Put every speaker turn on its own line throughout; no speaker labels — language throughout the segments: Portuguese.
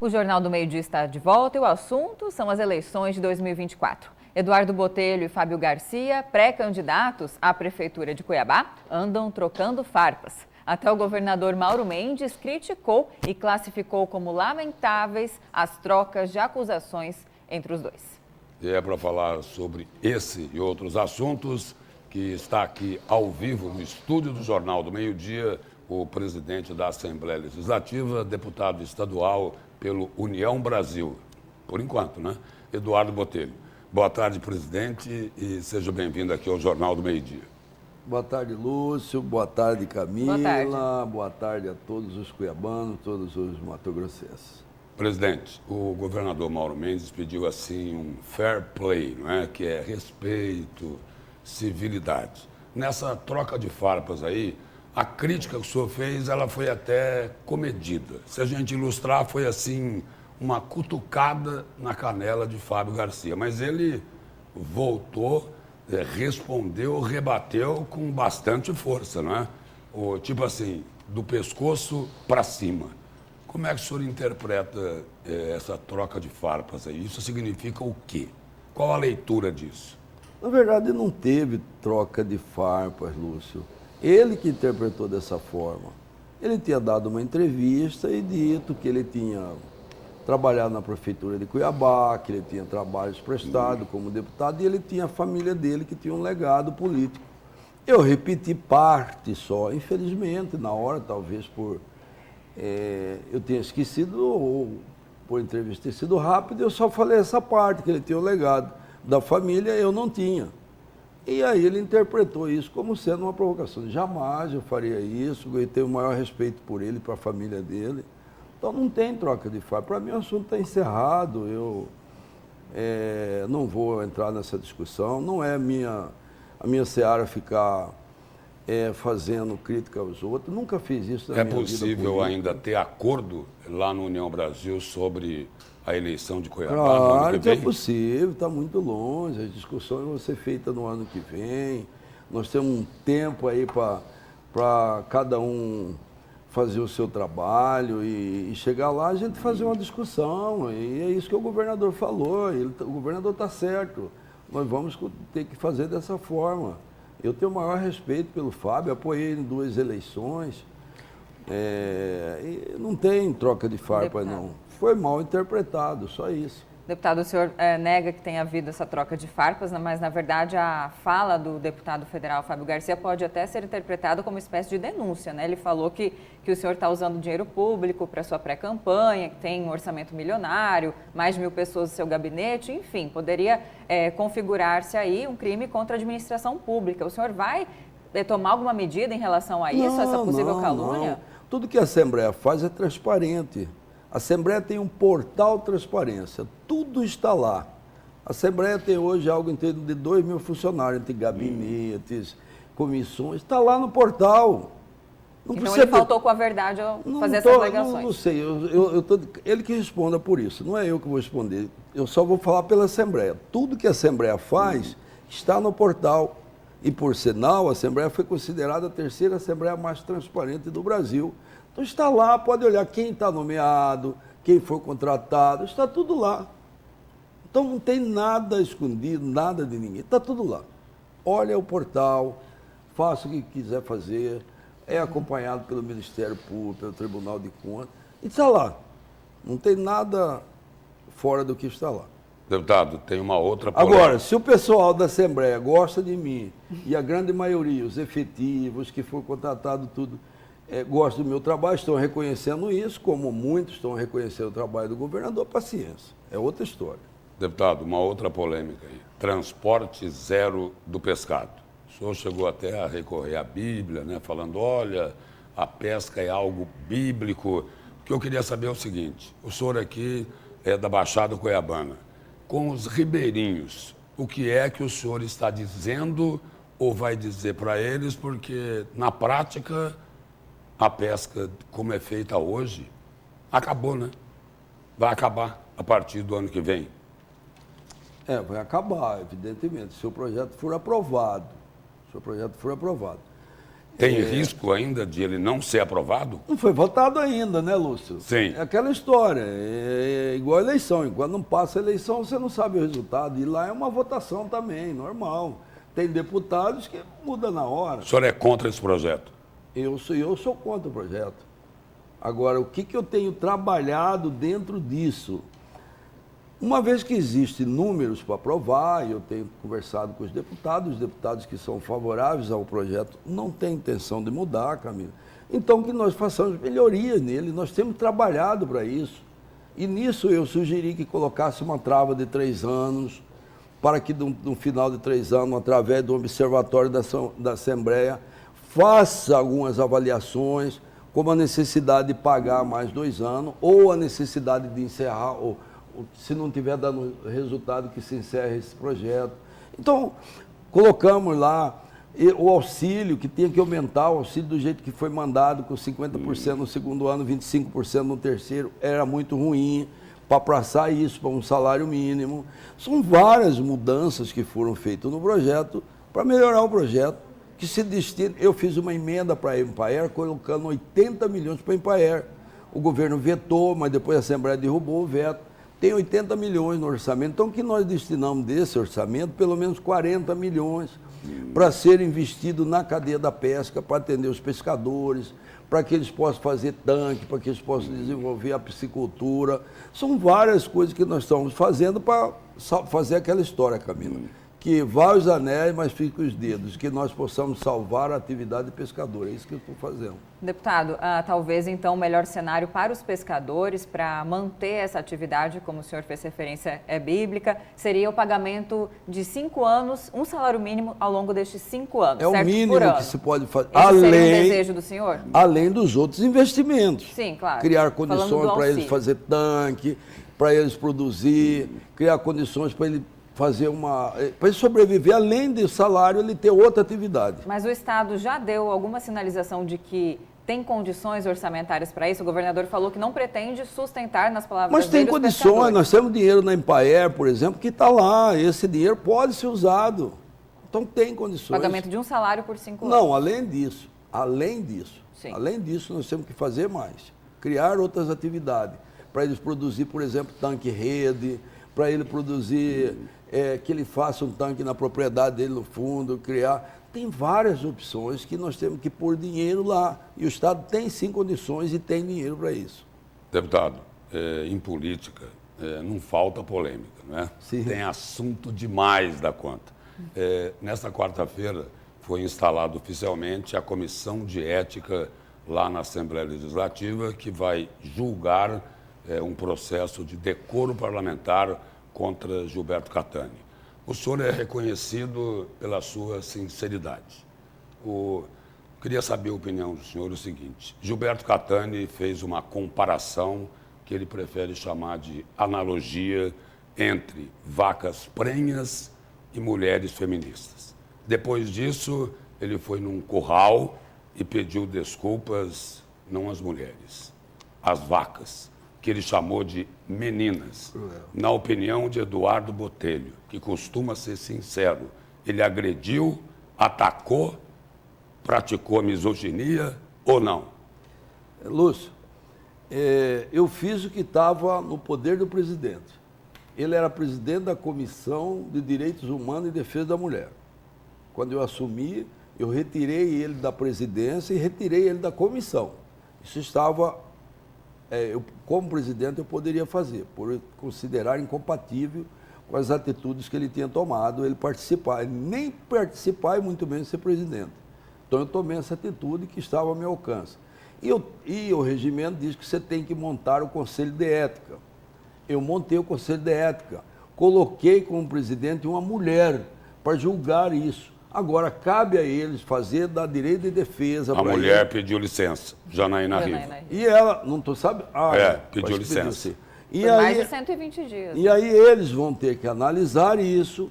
O Jornal do Meio-Dia está de volta e o assunto são as eleições de 2024. Eduardo Botelho e Fábio Garcia, pré-candidatos à Prefeitura de Cuiabá, andam trocando farpas. Até o governador Mauro Mendes criticou e classificou como lamentáveis as trocas de acusações entre os dois.
E é para falar sobre esse e outros assuntos que está aqui ao vivo no estúdio do Jornal do Meio-Dia o presidente da Assembleia Legislativa, deputado estadual pelo União Brasil, por enquanto, né? Eduardo Botelho. Boa tarde, presidente, e seja bem-vindo aqui ao Jornal do Meio-Dia.
Boa tarde, Lúcio. Boa tarde, Camila.
Boa tarde.
Boa tarde a todos os cuiabanos, todos os matogrossenses.
Presidente, o governador Mauro Mendes pediu, assim, um fair play, não é? Que é respeito, civilidade. Nessa troca de farpas aí, a crítica que o senhor fez, ela foi até comedida. Se a gente ilustrar, foi assim, uma cutucada na canela de Fábio Garcia. Mas ele voltou, respondeu, rebateu com bastante força, não é? Tipo assim, do pescoço para cima. Como é que o senhor interpreta essa troca de farpas aí? Isso significa o quê? Qual a leitura disso?
Na verdade, não teve troca de farpas, Lúcio. Ele que interpretou dessa forma. Ele tinha dado uma entrevista e dito que ele tinha trabalhado na prefeitura de Cuiabá, que ele tinha trabalhos prestados como deputado e ele tinha a família dele que tinha um legado político. Eu repeti parte só, infelizmente, na hora, talvez por eu tenha esquecido ou por entrevista ter sido rápido, eu só falei essa parte, que ele tinha o legado da família, eu não tinha. E aí ele interpretou isso como sendo uma provocação. Jamais eu faria isso, eu tenho o maior respeito por ele, para a família dele. Então não tem troca de farpa. Para mim o assunto está encerrado, eu não vou entrar nessa discussão. Não é a minha seara ficar fazendo crítica aos outros. Nunca fiz isso na minha vida política.
É possível ainda ter acordo lá no União Brasil sobre a eleição de Cuiabá?
Claro que é possível, está muito longe. As discussões vão ser feitas no ano que vem. Nós temos um tempo aí para cada um fazer o seu trabalho e chegar lá a gente fazer uma discussão. E é isso que o governador falou. O governador está certo. Nós vamos ter que fazer dessa forma. Eu tenho o maior respeito pelo Fábio, apoiei ele em 2 eleições. E não tem troca de farpa, não. Foi mal interpretado, só isso.
Deputado, o senhor nega que tenha havido essa troca de farpas, mas na verdade a fala do deputado federal Fábio Garcia pode até ser interpretada como uma espécie de denúncia, né? Ele falou que o senhor está usando dinheiro público para sua pré-campanha, que tem um orçamento milionário, mais de 1.000 pessoas no seu gabinete, enfim, poderia configurar-se aí um crime contra a administração pública. O senhor vai tomar alguma medida em relação a isso, essa possível calúnia?
Não. Tudo que a Assembleia faz é transparente. A Assembleia tem um portal transparência, tudo está lá. A Assembleia tem hoje algo em torno de 2.000 funcionários, entre gabinetes, comissões, está lá no portal.
Não então ele faltou com a verdade ao fazer essas alegações?
Não sei, ele que responda por isso, não é eu que vou responder. Eu só vou falar pela Assembleia. Tudo que a Assembleia faz está no portal. E, por sinal, a Assembleia foi considerada a 3ª Assembleia mais transparente do Brasil. Então está lá, pode olhar quem está nomeado, quem foi contratado, está tudo lá. Então não tem nada escondido, nada de ninguém, está tudo lá. Olha o portal, faça o que quiser fazer, é acompanhado pelo Ministério Público, pelo Tribunal de Contas, e está lá. Não tem nada fora do que está lá.
Deputado, tem uma outra polêmica.
Agora, se o pessoal da Assembleia gosta de mim, e a grande maioria, os efetivos que foram contratados, tudo, gostam do meu trabalho, estão reconhecendo isso, como muitos estão reconhecendo o trabalho do governador, paciência, é outra história.
Deputado, uma outra polêmica aí, transporte zero do pescado. O senhor chegou até a recorrer à Bíblia, né, falando, olha, a pesca é algo bíblico. O que eu queria saber é o seguinte, o senhor aqui é da Baixada Cuiabana, com os ribeirinhos, o que é que o senhor está dizendo ou vai dizer para eles, porque na prática a pesca, como é feita hoje, acabou, né? Vai acabar a partir do ano que vem.
Vai acabar, evidentemente, se o projeto for aprovado.
Tem risco ainda de ele não ser aprovado?
Não foi votado ainda, né, Lúcio?
Sim.
É aquela história, é igual a eleição. Enquanto não passa a eleição, você não sabe o resultado. E lá é uma votação também, normal. Tem deputados que mudam na hora.
O senhor é contra esse projeto?
Eu sou contra o projeto. Agora, o que eu tenho trabalhado dentro disso? Uma vez que existem números para aprovar, eu tenho conversado com os deputados que são favoráveis ao projeto não têm intenção de mudar, Camila. Então, que nós façamos melhorias nele, nós temos trabalhado para isso. E nisso eu sugeri que colocasse uma trava de 3 anos, para que no final de 3 anos, através do Observatório da Assembleia, faça algumas avaliações, como a necessidade de pagar mais 2 anos, ou a necessidade de encerrar, ou se não tiver dando resultado, que se encerre esse projeto. Então, colocamos lá o auxílio, que tinha que aumentar, o auxílio do jeito que foi mandado, com 50% no segundo ano, 25% no terceiro, era muito ruim, para passar isso para um salário mínimo. São várias mudanças que foram feitas no projeto, para melhorar o projeto, que se destina. Eu fiz uma emenda para a Empaer, colocando 80 milhões para a Empaer. O governo vetou, mas depois a Assembleia derrubou o veto. Tem 80 milhões no orçamento, então que nós destinamos desse orçamento pelo menos 40 milhões para ser investido na cadeia da pesca, para atender os pescadores, para que eles possam fazer tanque, para que eles possam desenvolver a piscicultura. São várias coisas que nós estamos fazendo para fazer aquela história, Camila. Que vá os anéis, mas fiquem os dedos, que nós possamos salvar a atividade pescadora. É isso que eu estou fazendo.
Deputado, talvez então o melhor cenário para os pescadores, para manter essa atividade, como o senhor fez referência, é bíblica, seria o pagamento de 5 anos, um salário mínimo ao longo destes 5 anos,
é o
certo?
mínimo
Por ano.
Que se pode fazer.
Esse seria o desejo do senhor?
Além dos outros investimentos.
Sim, claro.
Criar condições para eles fazer tanque, para eles produzir, criar condições para ele fazer para ele sobreviver, além do salário, ele ter outra atividade.
Mas o Estado já deu alguma sinalização de que tem condições orçamentárias para isso? O governador falou que não pretende sustentar, nas palavras
Mas tem
dele, os
condições,
pescadores.
nós temos dinheiro na Empaer, por exemplo, que está lá, esse dinheiro pode ser usado. Então tem condições.
Pagamento de um salário por 5 anos.
Não, além disso,
Sim.
nós temos que fazer mais. Criar outras atividades, para eles produzir, por exemplo, tanque-rede, para ele produzir, que ele faça um tanque na propriedade dele no fundo, criar. Tem várias opções que nós temos que pôr dinheiro lá. E o Estado tem sim condições e tem dinheiro para isso.
Deputado, em política não falta polêmica, não é?
Sim.
Tem assunto demais da conta. Nesta quarta-feira foi instalada oficialmente a Comissão de Ética lá na Assembleia Legislativa, que vai julgar um processo de decoro parlamentar contra Gilberto Kattani. O senhor é reconhecido pela sua sinceridade. Queria saber a opinião do senhor o seguinte: Gilberto Kattani fez uma comparação que ele prefere chamar de analogia entre vacas prenhas e mulheres feministas. Depois disso, ele foi num curral e pediu desculpas, não às mulheres, às vacas, que ele chamou de meninas. Na opinião de Eduardo Botelho, que costuma ser sincero, ele agrediu, atacou, praticou misoginia ou não?
Lúcio, eu fiz o que estava no poder do presidente. Ele era presidente da Comissão de Direitos Humanos e Defesa da Mulher. Quando eu assumi, eu retirei ele da presidência e retirei ele da comissão. Isso estava... como presidente, eu poderia fazer, por considerar incompatível com as atitudes que ele tinha tomado, ele nem participar e muito menos ser presidente. Então, eu tomei essa atitude que estava ao meu alcance. E o regimento diz que você tem que montar o Conselho de Ética. Eu montei o Conselho de Ética, coloquei como presidente uma mulher para julgar isso. Agora, cabe a eles fazer da direito de defesa.
A mulher pediu licença, Janaína Riva.
E ela, não tô sabe?
Pediu licença.
E
Por
aí,
mais de 120 dias.
E aí eles vão ter que analisar isso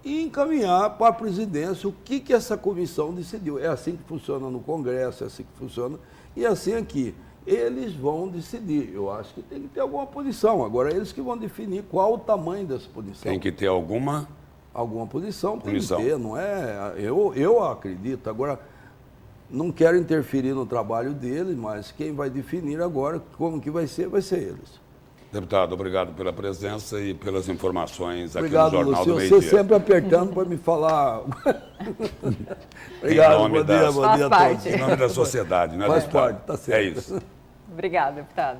e encaminhar para a presidência o que essa comissão decidiu. É assim que funciona no Congresso, é assim que funciona, e é assim aqui. Eles vão decidir. Eu acho que tem que ter alguma posição. Agora, eles que vão definir qual o tamanho dessa posição.
Tem que ter alguma
posição, tem
punição.
que ter, não é? Eu acredito. Agora, Não quero interferir no trabalho deles, mas quem vai definir agora como que vai ser eles.
Deputado, obrigado pela presença e pelas informações aqui
Obrigado,
no Jornal
Lúcio.
do Meio-Dia.
Você sempre apertando para me falar. Obrigado, bom dia a todos.
Faz parte.
Em nome da sociedade, né,
Faz
deputado?
parte, tá certo.
É isso.
Obrigada, deputado.